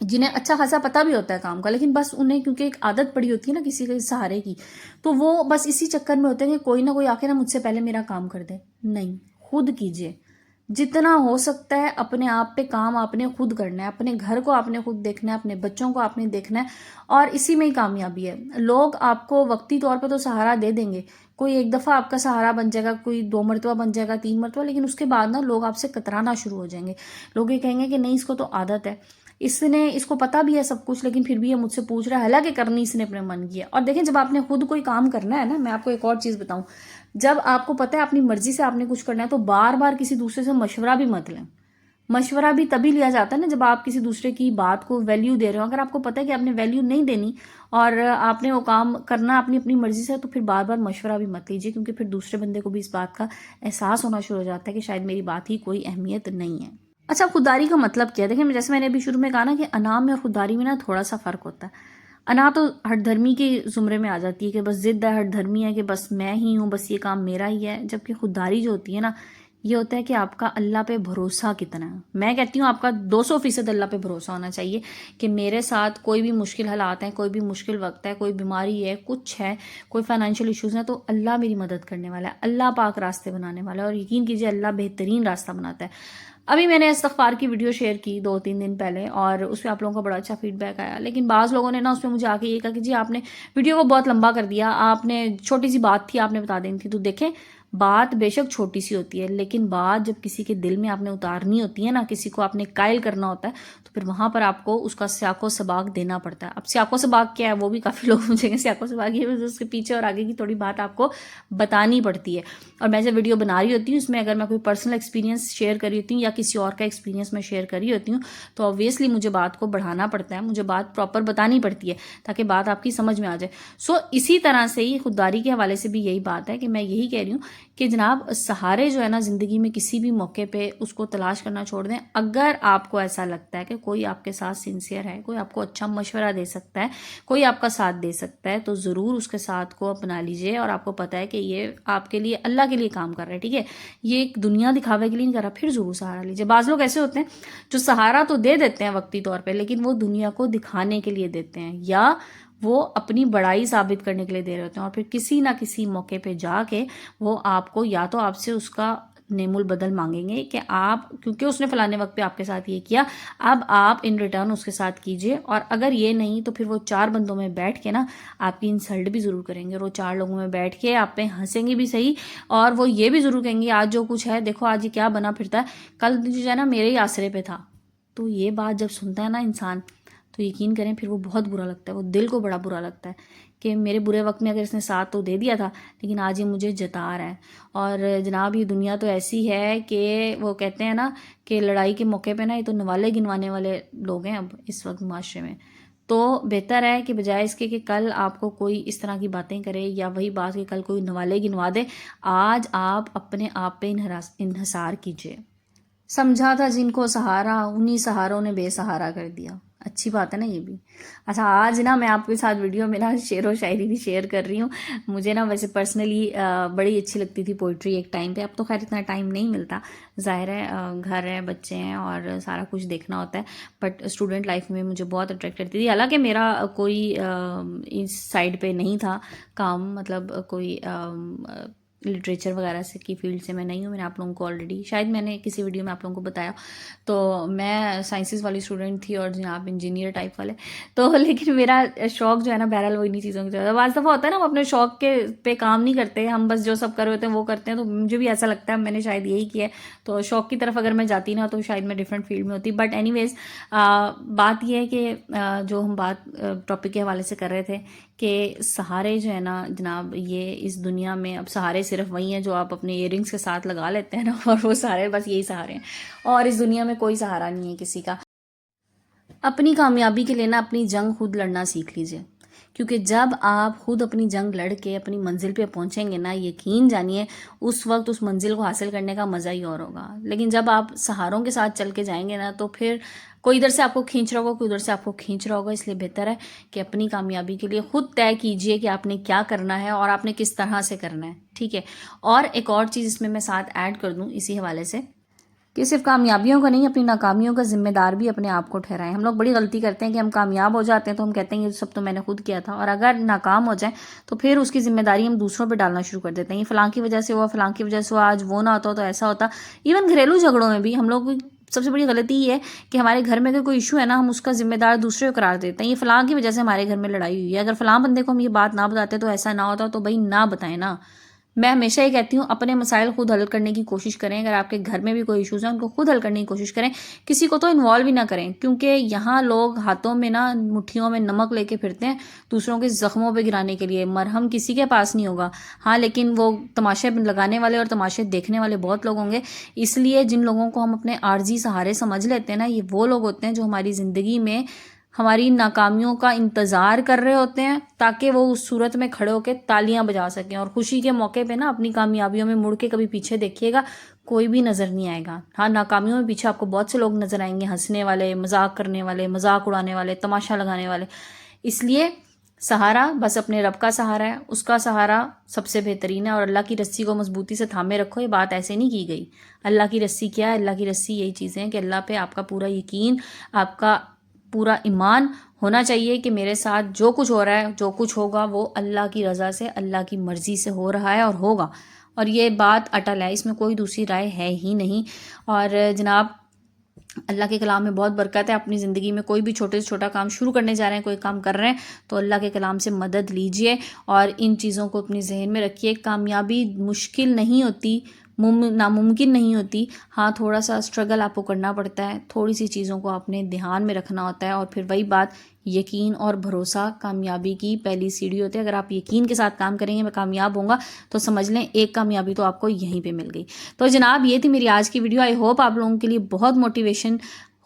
جنہیں اچھا خاصا پتہ بھی ہوتا ہے کام کا، لیکن بس انہیں کیونکہ ایک عادت پڑی ہوتی ہے نا کسی کے سہارے کی، تو وہ بس اسی چکر میں ہوتے ہیں کہ کوئی نہ کوئی آ کے نا مجھ سے پہلے میرا کام کر دے. نہیں، خود کیجئے. جتنا ہو سکتا ہے اپنے آپ پہ کام آپ نے خود کرنا ہے، اپنے گھر کو آپ نے خود دیکھنا ہے، اپنے بچوں کو آپ نے دیکھنا ہے، اور اسی میں ہی کامیابی ہے. لوگ آپ کو وقتی طور پہ تو سہارا دے دیں گے، کوئی ایک دفعہ آپ کا سہارا بن جائے گا، کوئی 2 مرتبہ بن جائے گا، 3 مرتبہ، لیکن اس کے بعد نا لوگ آپ سے کترانا شروع ہو جائیں گے. لوگ یہ کہیں گے کہ نہیں، اس کو تو عادت ہے، اس کو پتا بھی ہے سب کچھ، لیکن پھر بھی یہ مجھ سے پوچھ رہا ہے، حالانکہ کرنی اس نے اپنے من کی ہے. اور دیکھیں، جب آپ نے خود کوئی کام کرنا ہے نا، میں آپ کو ایک اور چیز بتاؤں، جب آپ کو پتا ہے اپنی مرضی سے آپ نے کچھ کرنا ہے، تو بار بار کسی دوسرے سے مشورہ بھی مت لیں. مشورہ بھی تبھی لیا جاتا ہے نا جب آپ کسی دوسرے کی بات کو ویلیو دے رہے ہو. اگر آپ کو پتا ہے کہ آپ نے ویلیو نہیں دینی اور آپ نے وہ کام کرنا اپنی مرضی سے، تو پھر بار بار مشورہ بھی مت لیجیے، کیونکہ پھر دوسرے بندے کو بھی اس بات کا احساس ہونا شروع ہو جاتا ہے کہ شاید میری بات ہی کوئی اہمیت نہیں ہے. اچھا، خودداری کا مطلب کیا ہے؟ دیکھیں، جیسے میں نے ابھی شروع میں کہا نا کہ انا میں اور خودداری میں نا تھوڑا سا فرق ہوتا ہے. انا تو ہٹ دھرمی کے زمرے میں آ جاتی ہے کہ بس ضد ہے، ہٹ دھرمی ہے کہ بس میں ہی ہوں، بس یہ کام میرا ہی ہے. جبکہ خودداری جو ہوتی ہے نا، یہ ہوتا ہے کہ آپ کا اللہ پہ بھروسہ کتنا ہے. میں کہتی ہوں آپ کا 200% اللہ پہ بھروسہ ہونا چاہیے کہ میرے ساتھ کوئی بھی مشکل حالات ہیں، کوئی بھی مشکل وقت ہے، کوئی بیماری ہے، کچھ ہے، کوئی فائنینشیل ایشوز ہیں، تو اللہ میری مدد کرنے والا ہے، اللہ پاک راستے بنانے والا ہے. اور یقین کیجئے اللہ بہترین راستہ بناتا ہے. ابھی میں نے استغفار کی ویڈیو شیئر کی 2-3 دن پہلے، اور اس پہ آپ لوگوں کا بڑا اچھا فیڈ بیک آیا، لیکن بعض لوگوں نے نا اس پہ مجھے آ کے یہ کہا کہ جی آپ نے ویڈیو کو بہت لمبا کر دیا، آپ نے چھوٹی سی بات تھی، آپ نے بتا دینی تھی. تو دیکھیں، بات بے شک چھوٹی سی ہوتی ہے، لیکن بات جب کسی کے دل میں آپ نے اتارنی ہوتی ہے نا، کسی کو آپ نے قائل کرنا ہوتا ہے، تو پھر وہاں پر آپ کو اس کا سیاق و سباق دینا پڑتا ہے. اب سیاق و سباق کیا ہے وہ بھی کافی لوگ مجھے کہ سیاق و سباق یہ اس کے پیچھے اور آگے کی تھوڑی بات آپ کو بتانی پڑتی ہے. اور میں جب ویڈیو بنا رہی ہوتی ہوں، اس میں اگر میں کوئی پرسنل ایکسپیرینس شیئر کر رہی ہوتی ہوں یا کسی اور کا ایکسپیرینس میں شیئر کر رہی ہوتی ہوں، تو آبویسلی مجھے بات کو بڑھانا پڑتا ہے، مجھے بات پراپر بتانی پڑتی ہے تاکہ بات آپ کی سمجھ میں آ جائے. اسی طرح سے ہی خودداری کے حوالے سے بھی یہی بات ہے کہ میں یہی کہہ رہی ہوں کہ جناب سہارے جو ہے نا زندگی میں کسی بھی موقع پہ اس کو تلاش کرنا چھوڑ دیں. اگر آپ کو ایسا لگتا ہے کہ کوئی آپ کے ساتھ سنسیئر ہے، کوئی آپ کو اچھا مشورہ دے سکتا ہے، کوئی آپ کا ساتھ دے سکتا ہے، تو ضرور اس کے ساتھ کو اپنا لیجئے. اور آپ کو پتا ہے کہ یہ آپ کے لیے اللہ کے لیے کام کر رہا ہے، ٹھیک ہے، یہ ایک دنیا دکھاوے کے لیے نہیں کر رہا، پھر ضرور سہارا لیجئے. بعض لوگ ایسے ہوتے ہیں جو سہارا تو دے دیتے ہیں وقتی طور پہ، لیکن وہ دنیا کو دکھانے کے لیے دیتے ہیں، یا وہ اپنی بڑائی ثابت کرنے کے لیے دے رہے ہوتے ہیں، اور پھر کسی نہ کسی موقع پہ جا کے وہ آپ کو یا تو آپ سے اس کا نعم البدل مانگیں گے کہ آپ، کیونکہ اس نے فلانے وقت پہ آپ کے ساتھ یہ کیا، اب آپ ان ریٹرن اس کے ساتھ کیجئے. اور اگر یہ نہیں تو پھر وہ 4 بندوں میں بیٹھ کے نا آپ کی انسلٹ بھی ضرور کریں گے. اور وہ 4 لوگوں میں بیٹھ کے آپ پہ ہنسیں گے بھی صحیح، اور وہ یہ بھی ضرور کہیں گے آج جو کچھ ہے دیکھو، آج یہ کیا بنا پھرتا ہے، کل جو ہے نا میرے ہی آسرے پہ تھا. تو یہ بات جب سنتا ہے نا انسان، تو یقین کریں پھر وہ بہت برا لگتا ہے، وہ دل کو بڑا برا لگتا ہے کہ میرے برے وقت میں اگر اس نے ساتھ تو دے دیا تھا، لیکن آج یہ مجھے جتا رہا ہے. اور جناب یہ دنیا تو ایسی ہے کہ وہ کہتے ہیں نا کہ لڑائی کے موقع پہ نا یہ تو نوالے گنوانے والے لوگ ہیں اب اس وقت معاشرے میں. تو بہتر ہے کہ بجائے اس کے کہ کل آپ کو کوئی اس طرح کی باتیں کرے، یا وہی بات کہ کل کوئی نوالے گنوا دے، آج آپ اپنے آپ پہ انحصار کیجئے. سمجھا تھا جن کو سہارا، انہی سہاروں نے بے سہارا کر دیا. اچھی بات ہے نا یہ بھی. اچھا، آج نا میں آپ کے ساتھ ویڈیو میں نا شعر و شاعری بھی شیئر کر رہی ہوں. مجھے نا ویسے پرسنلی بڑی اچھی لگتی تھی پوئٹری ایک ٹائم پہ، اب تو خیر اتنا ٹائم نہیں ملتا، ظاہر ہے گھر ہے، بچے ہیں، اور سارا کچھ دیکھنا ہوتا ہے. بٹ اسٹوڈنٹ لائف میں مجھے بہت اٹریکٹ کرتی تھی، حالانکہ میرا کوئی اس سائڈ پہ نہیں تھا کام، مطلب کوئی لٹریچر وغیرہ سے کی فیلڈ سے میں نہیں ہوں. میں نے آپ لوگوں کو آلریڈی شاید میں نے کسی ویڈیو میں آپ لوگوں کو بتایا. تو میں سائنسز والی اسٹوڈنٹ تھی اور جناب انجینئر ٹائپ والے. تو لیکن میرا شوق جو ہے نا بہرحال وہ انہیں چیزوں کی طرف. بعض دفعہ ہوتا ہے نا ہم اپنے شوق کے پہ کام نہیں کرتے، ہم بس جو سب کر رہے ہوتے ہیں وہ کرتے ہیں. تو مجھے بھی ایسا لگتا ہے میں نے شاید یہی کیا ہے. تو شوق کی طرف اگر میں جاتی نا تو شاید میں ڈفرینٹ فیلڈ میں ہوتی. بٹ اینی ویز بات یہ ہے کہ جو ہم بات ٹاپک کے حوالے سے کر رہے تھے کہ سہارے جو ہے نا جناب، یہ اس دنیا میں اب سہارے صرف وہی ہیں جو آپ اپنے ایئر رنگس کے ساتھ لگا لیتے ہیں نا، اور وہ سارے بس یہی سہارے ہیں. اور اس دنیا میں کوئی سہارا نہیں ہے کسی کا. اپنی کامیابی کے لیے نا اپنی جنگ خود لڑنا سیکھ لیجئے، کیونکہ جب آپ خود اپنی جنگ لڑ کے اپنی منزل پہ پہنچیں گے نا، یقین جانیے اس وقت اس منزل کو حاصل کرنے کا مزہ ہی اور ہوگا. لیکن جب آپ سہاروں کے ساتھ چل کے جائیں گے نا، تو پھر کوئی ادھر سے آپ کو کھینچ رہا ہوگا، کوئی ادھر سے آپ کو کھینچ رہا ہوگا. اس لیے بہتر ہے کہ اپنی کامیابی کے لیے خود طے کیجئے کہ آپ نے کیا کرنا ہے اور آپ نے کس طرح سے کرنا ہے، ٹھیک ہے. اور ایک اور چیز اس میں ساتھ ایڈ کر دوں اسی حوالے سے کہ صرف کامیابیوں کا نہیں، اپنی ناکامیوں کا ذمہ دار بھی اپنے آپ کو ٹھہرائیں. ہم لوگ بڑی غلطی کرتے ہیں کہ ہم کامیاب ہو جاتے ہیں تو ہم کہتے ہیں یہ سب تو میں نے خود کیا تھا، اور اگر ناکام ہو جائیں تو پھر اس کی ذمہ داری ہم دوسروں پہ ڈالنا شروع کر دیتے ہیں. یہ فلاں کی وجہ سے ہوا، فلاں کی وجہ سے ہوا، آج وہ نہ ہوتا تو ایسا ہوتا. ایون گھریلو جھگڑوں میں بھی ہم لوگ سب سے بڑی غلطی یہ ہے کہ ہمارے گھر میں اگر کوئی ایشو ہے نا، ہم اس کا ذمہ دار دوسرے کو قرار دیتے ہیں. یہ فلاں کی وجہ سے ہمارے گھر میں لڑائی ہوئی ہے، اگر فلاں بندے کو ہم یہ بات نہ بتاتے تو ایسا نہ ہوتا، تو بھائی نہ بتائیں نا. میں ہمیشہ یہ کہتی ہوں اپنے مسائل خود حل کرنے کی کوشش کریں. اگر آپ کے گھر میں بھی کوئی ایشوز ہیں ان کو خود حل کرنے کی کوشش کریں، کسی کو تو انوالو ہی نہ کریں، کیونکہ یہاں لوگ ہاتھوں میں نا مٹھیوں میں نمک لے کے پھرتے ہیں دوسروں کے زخموں پہ گرانے کے لیے. مرہم کسی کے پاس نہیں ہوگا، ہاں لیکن وہ تماشے لگانے والے اور تماشے دیکھنے والے بہت لوگ ہوں گے. اس لیے جن لوگوں کو ہم اپنے عارضی سہارے سمجھ لیتے ہیں نا، یہ وہ لوگ ہوتے ہیں جو ہماری زندگی میں ہماری ناکامیوں کا انتظار کر رہے ہوتے ہیں تاکہ وہ اس صورت میں کھڑے ہو کے تالیاں بجا سکیں. اور خوشی کے موقع پہ نا اپنی کامیابیوں میں مڑ کے کبھی پیچھے دیکھیے گا، کوئی بھی نظر نہیں آئے گا. ہاں ناکامیوں میں پیچھے آپ کو بہت سے لوگ نظر آئیں گے، ہنسنے والے، مذاق کرنے والے، مذاق اڑانے والے، تماشا لگانے والے. اس لیے سہارا بس اپنے رب کا سہارا ہے، اس کا سہارا سب سے بہترین ہے. اور اللہ کی رسی کو مضبوطی سے تھامے رکھو. یہ بات ایسے نہیں کی گئی. اللہ کی رسی کیا ہے؟ اللہ کی رسی یہی چیزیں ہیں کہ اللہ پہ آپ کا پورا یقین، آپ کا پورا ایمان ہونا چاہیے کہ میرے ساتھ جو کچھ ہو رہا ہے، جو کچھ ہوگا وہ اللہ کی رضا سے، اللہ کی مرضی سے ہو رہا ہے اور ہوگا. اور یہ بات اٹل ہے، اس میں کوئی دوسری رائے ہے ہی نہیں. اور جناب اللہ کے کلام میں بہت برکت ہے. اپنی زندگی میں کوئی بھی چھوٹے سے چھوٹا کام شروع کرنے جا رہے ہیں، کوئی کام کر رہے ہیں، تو اللہ کے کلام سے مدد لیجئے اور ان چیزوں کو اپنی ذہن میں رکھیے. کامیابی مشکل نہیں ہوتی، ناممکن نہیں ہوتی. ہاں تھوڑا سا اسٹرگل آپ کو کرنا پڑتا ہے، تھوڑی سی چیزوں کو آپ نے دھیان میں رکھنا ہوتا ہے. اور پھر وہی بات، یقین اور بھروسہ کامیابی کی پہلی سیڑھی ہوتی ہے. اگر آپ یقین کے ساتھ کام کریں گے میں کامیاب ہوں گا، تو سمجھ لیں ایک کامیابی تو آپ کو یہیں پہ مل گئی. تو جناب یہ تھی میری آج کی ویڈیو. آئی ہوپ آپ لوگوں کے لیے بہت موٹیویشن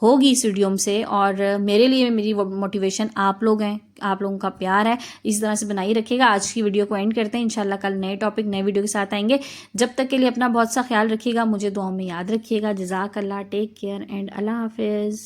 ہوگی اس ویڈیو سے، اور میرے لیے میری موٹیویشن آپ لوگ ہیں، آپ لوگوں کا پیار ہے. اس طرح سے بنائی رکھیے گا. آج کی ویڈیو کو اینڈ کرتے ہیں، انشاءاللہ کل نئے ٹاپک، نئے ویڈیو کے ساتھ آئیں گے. جب تک کے لیے اپنا بہت سا خیال رکھیے گا، مجھے دعاؤں میں یاد رکھیے گا. جزاک اللہ، ٹیک کیئر اینڈ اللہ حافظ.